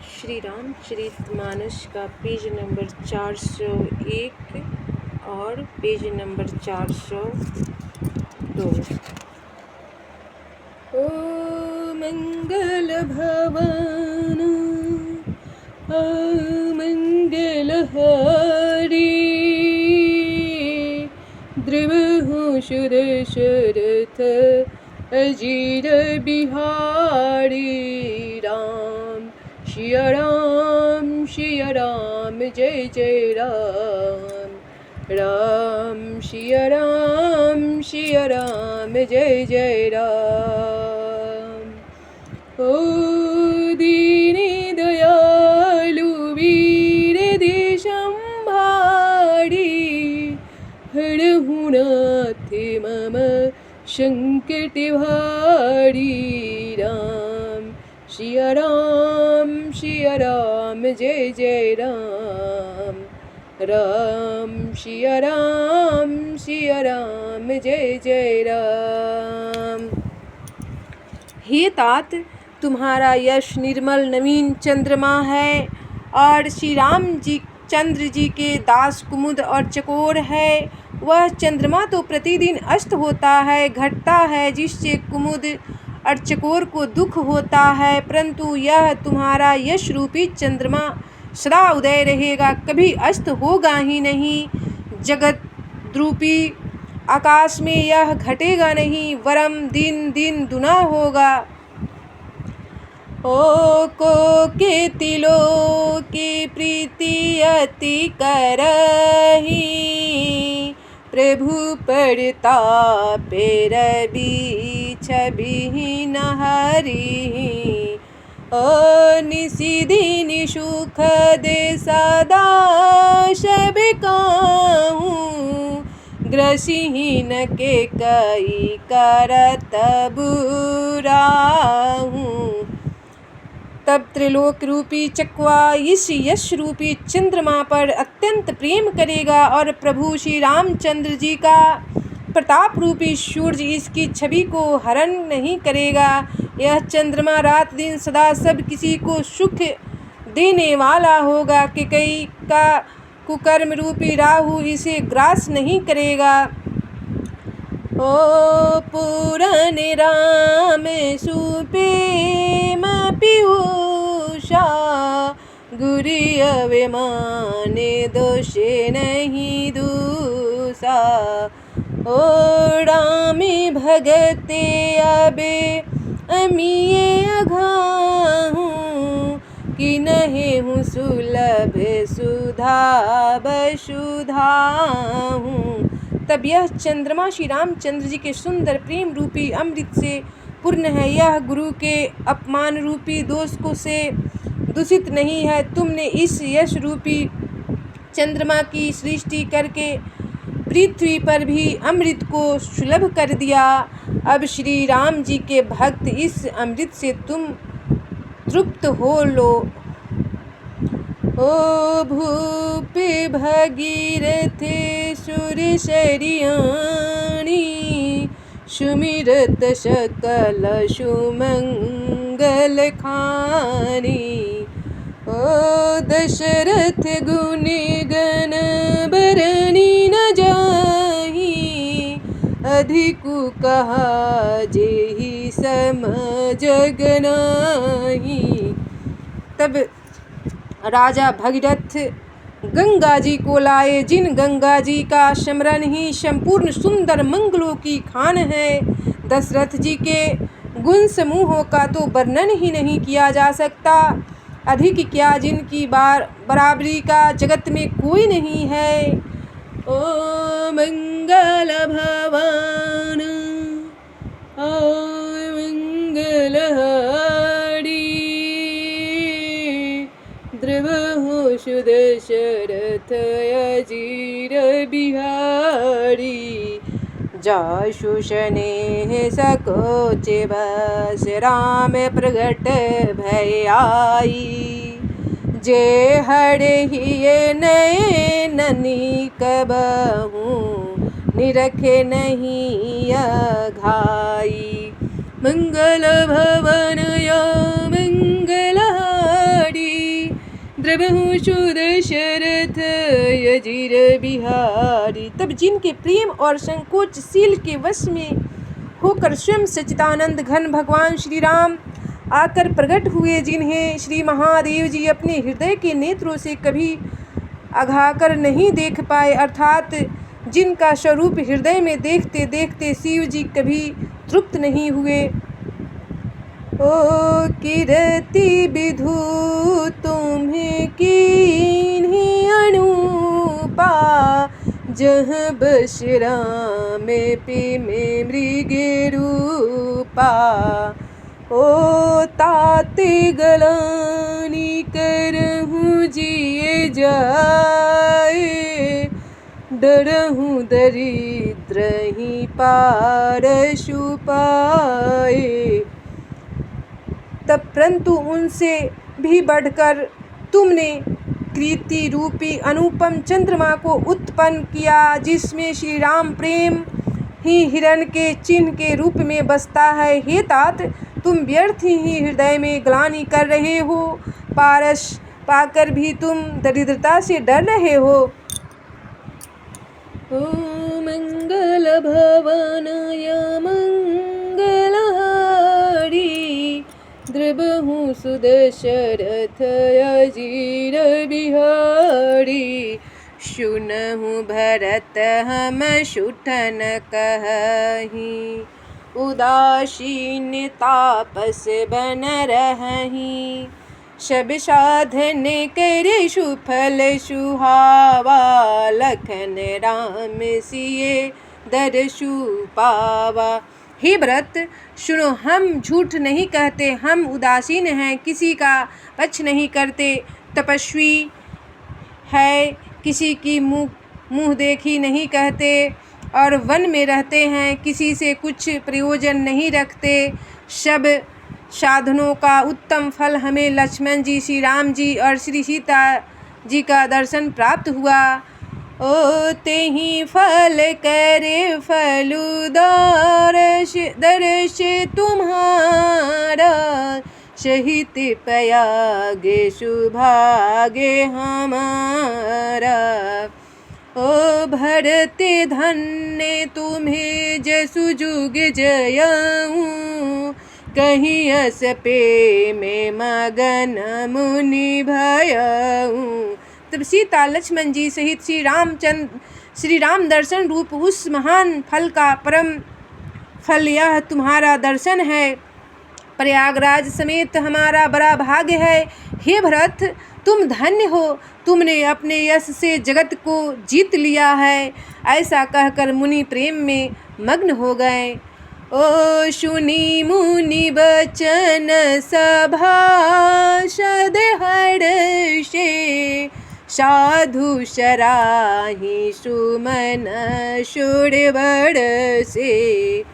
श्री रामचरितमानस का page number 401 और page number 402। ओ मंगल भवन मंगलहारी, द्रवहु सुदशरथ अजीर बिहारी। राम सिया राम जय जय राम। राम सिया राम जय जय राम। ओ दीनी दयालु वीर देशंभारी, हरहु नाथ मम संकट भारी। राम सिया राम जय जय राम। राम सिया राम जय जय राम। हे तात, तुम्हारा यश निर्मल नवीन चंद्रमा है और श्री राम जी चंद्र जी के दास कुमुद और चकोर है। वह चंद्रमा तो प्रतिदिन अस्त होता है, घटता है, जिससे कुमुद और चकोर को दुख होता है, परंतु यह तुम्हारा यश रूपी चंद्रमा सदा उदय रहेगा, कभी अस्त होगा ही नहीं। जगत रूपी आकाश में यह घटेगा नहीं, वरम दिन दिन दुना होगा। ओ को के तिलो की प्रीति अति करही, प्रभु प्रताप रवि छवि नहरी। ओ निशिदिन सुख दे सदा सब कहूँ, ग्रसिहीन के कई करत बुराहूँ। तब त्रिलोक रूपी चकवा इस यश रूपी चंद्रमा पर अत्यंत प्रेम करेगा और प्रभु श्री रामचंद्र जी का प्रताप रूपी सूर्य इसकी छवि को हरण नहीं करेगा। यह चंद्रमा रात दिन सदा सब किसी को सुख देने वाला होगा कि कई का कुकर्म रूपी राहु इसे ग्रास नहीं करेगा। ओ पूरन राम सुप्रेम पीयूषा, गुरु अभिमाने दोषे नहीं दूसा। ओ रामी भगते अबे अमिये अघाहूँ, कि नहीं हूँ सुलभ सुधा बसुधाहूँ। तब यह चंद्रमा श्री रामचंद्र जी के सुंदर प्रेम रूपी अमृत से पूर्ण है। यह गुरु के अपमान रूपी दोष को से दूषित नहीं है। तुमने इस यश रूपी चंद्रमा की सृष्टि करके पृथ्वी पर भी अमृत को सुलभ कर दिया। अब श्री राम जी के भक्त इस अमृत से तुम तृप्त हो लो। ओ भूपि भगीरथे सुरसरियाणी, सुमिरत सकल सुमंगल खानी। ओ दशरथ गुनि गण बरनी न जाही, अधिकु कहा जेहि सम जग नाही। तब राजा भगीरथ गंगा जी को लाए, जिन गंगा जी का स्मरण ही संपूर्ण सुंदर मंगलों की खान है। दशरथ जी के गुण समूहों का तो वर्णन ही नहीं किया जा सकता, अधिक क्या जिनकी बराबरी का जगत में कोई नहीं है। ओ मंगल भवन ओ मंगलहारी, द्रवहु सुदशरथ अजीर बिहारी। जासु स्नेह सकोच बस राम प्रगट भय आई, जे हरहिए नयननि कबहु निरखे नहीं अघाई। मंगल भवन या मंगलहारी, द्रवहु सुदशरथ अजीर बिहारी। तब जिनके प्रेम और संकोचशील के वश में होकर स्वयं सच्चिदानंद घन भगवान श्री राम आकर प्रकट हुए, जिन्हें श्री महादेव जी अपने हृदय के नेत्रों से कभी अघाकर नहीं देख पाए, अर्थात जिनका स्वरूप हृदय में देखते देखते शिव जी कभी तृप्त नहीं हुए। ओ कीरति विधु तुम्हें कीन्ही अनुपा, जह बस राम पे में मृगे रूपा। ओ ताते गलानी करहूँ जिए जाए, डरहूँ दरिद्र ही पारसु पाए। तब परंतु उनसे भी बढ़कर तुमने कृति रूपी अनुपम चंद्रमा को उत्पन्न किया, जिसमें श्री राम प्रेम ही हिरण के चिन्ह के रूप में बसता है। हे तात, तुम व्यर्थ ही हृदय में ग्लानि कर रहे हो, पारस पाकर भी तुम दरिद्रता से डर रहे हो। ओ मंगल भवनाय मंगलहारी, द्रवहु सुदशरथ अजीर बिहारी। सुनहु भरत हम सुठन कहहीं, उदासीन तापस बन रहहीं। सब साधन करे सुफल सुहावा, लखन राम सिए दरसु पावा। हे भरत सुनो, हम झूठ नहीं कहते, हम उदासीन हैं, किसी का पक्ष नहीं करते, तपस्वी है, किसी की मुँह देखी नहीं कहते, और वन में रहते हैं, किसी से कुछ प्रयोजन नहीं रखते। सब साधनों का उत्तम फल हमें लक्ष्मण जी, श्री राम जी और श्री सीता जी का दर्शन प्राप्त हुआ। ओ तेहि फल करे फलुदार, दर्श तुम्हारा सहित पयागे सुभागे हमारा। ओ भरते धन्य तुम्हें जसु जुग जयाऊँ, कहीं अस पे में मगन मुनि भयाऊँ। तब सीता लक्ष्मण जी सहित श्री राम दर्शन रूप उस महान फल का परम फल यह तुम्हारा दर्शन है, प्रयागराज समेत हमारा बड़ा भाग्य है। हे भरत, तुम धन्य हो, तुमने अपने यश से जगत को जीत लिया है। ऐसा कहकर मुनि प्रेम में मग्न हो गए। ओ सुनी मुनि बचन सभासद हर्षे, साधु सराही सुमन सुर बरसे।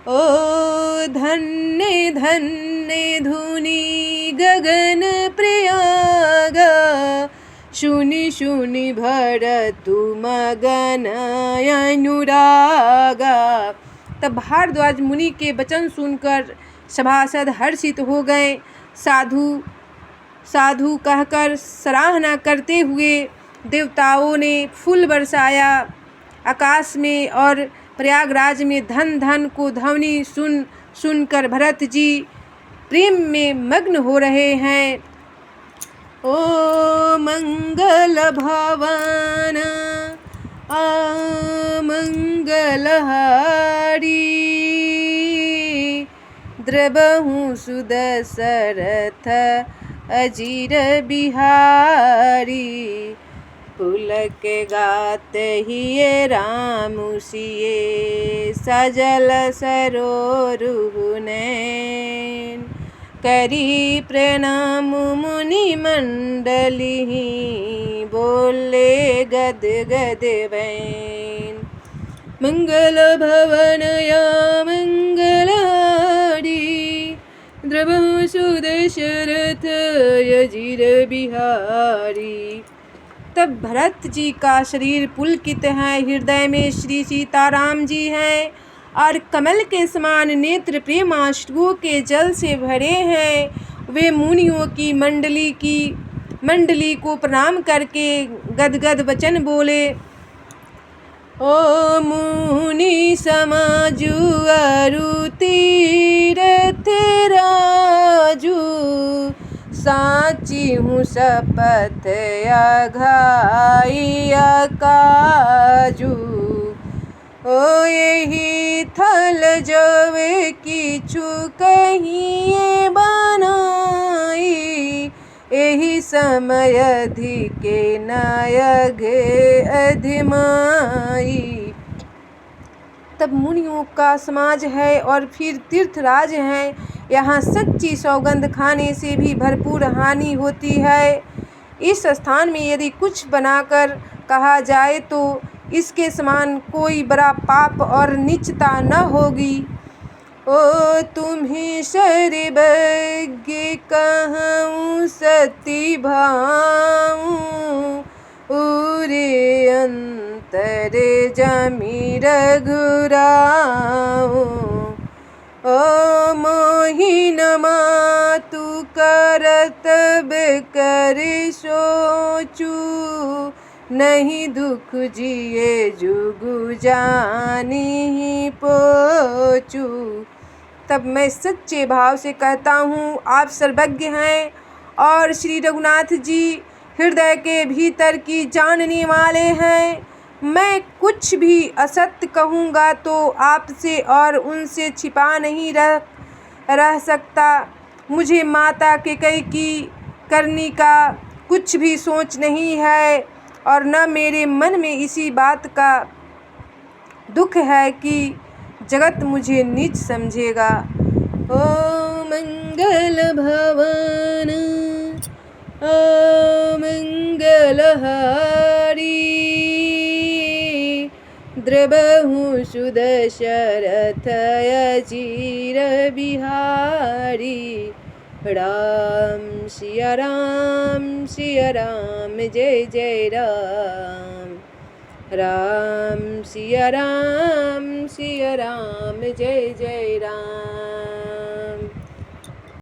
ओ धन्य धन्य धुनि गगन प्रयागा, सुनि सुनि भरतु मगन अनुरागा। तब भारद्वाज मुनि के वचन सुनकर सभासद हर्षित हो गए। साधु साधु कहकर सराहना करते हुए देवताओं ने फूल बरसाया आकाश में, और प्रयागराज में धन धन को ध्वनि सुनकर भरत जी प्रेम में मग्न हो रहे हैं। ओ मंगल भवन आ मंगलहारी, द्रवहु सुदशरथ अजीर बिहारी। पुलक गात हिये राम सिए, सजल सरोरुह नैन। करी प्रणाम मुनि मंडली, बोले गद गद वैन। मंगल भवन या मंगलहारी, द्रवहु सुदशरथ अजीर बिहारी। तब भरत जी का शरीर पुलकित है, हृदय में श्री सीताराम जी हैं, और कमल के समान नेत्र प्रेमाश्रुओं के जल से भरे हैं। वे मुनियों की मंडली की मंडली को प्रणाम करके गदगद वचन बोले। ओ मुनि समाजु अरु तीरथ राजू, साची हूँ शपथ अघाई काजू। ओ यही थल जब किछु कहिए बनाई, यही समय अधिके नायघे अधिमाई। तब मुनियों का समाज है और फिर तीर्थराज हैं, यहाँ सच्ची सौगंध खाने से भी भरपूर हानि होती है। इस स्थान में यदि कुछ बनाकर कहा जाए तो इसके समान कोई बड़ा पाप और नीचता न होगी। ओ तुम्हें सर्वज्ञ कहूँ सती भाऊँ, उरे अंतर जमी रघुराऊँ। ओ मोहिन मातु करतब कर सोचू, नहीं दुख जिए जुगु जानी पोचू। तब मैं सच्चे भाव से कहता हूँ, आप सर्वज्ञ हैं और श्री रघुनाथ जी हृदय के भीतर की जानने वाले हैं। मैं कुछ भी असत्य कहूँगा तो आपसे और उनसे छिपा नहीं रह सकता। मुझे माता कैकेयी की करनी का कुछ भी सोच नहीं है और न मेरे मन में इसी बात का दुख है कि जगत मुझे नीच समझेगा। ओ मंगल भवन ओ मंगलहारी, द्रवहु सुदशरथ अचिर बिहारी। राम सिया राम जय जय राम। राम सिया राम जय जय राम।